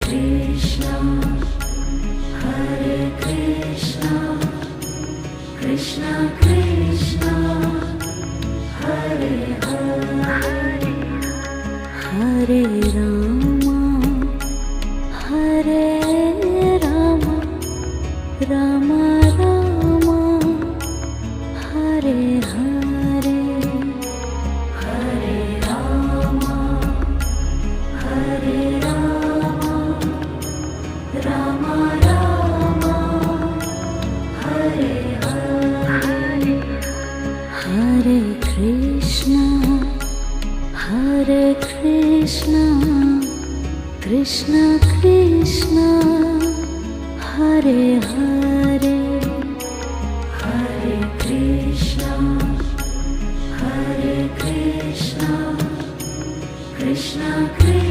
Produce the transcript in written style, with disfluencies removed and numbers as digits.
Krishna, Hare Krishna, Krishna Krishna, Hare Hare, Hare Rama, Hare Rama, Rama Rama, Hare Hare, Hare Rama, Hare Rama, Rama Rama, Hare Hare, Hare Krishna, Hare Krishna, Krishna Krishna, Hare Hare, Hare Krishna, Hare Krishna, Krishna Krishna.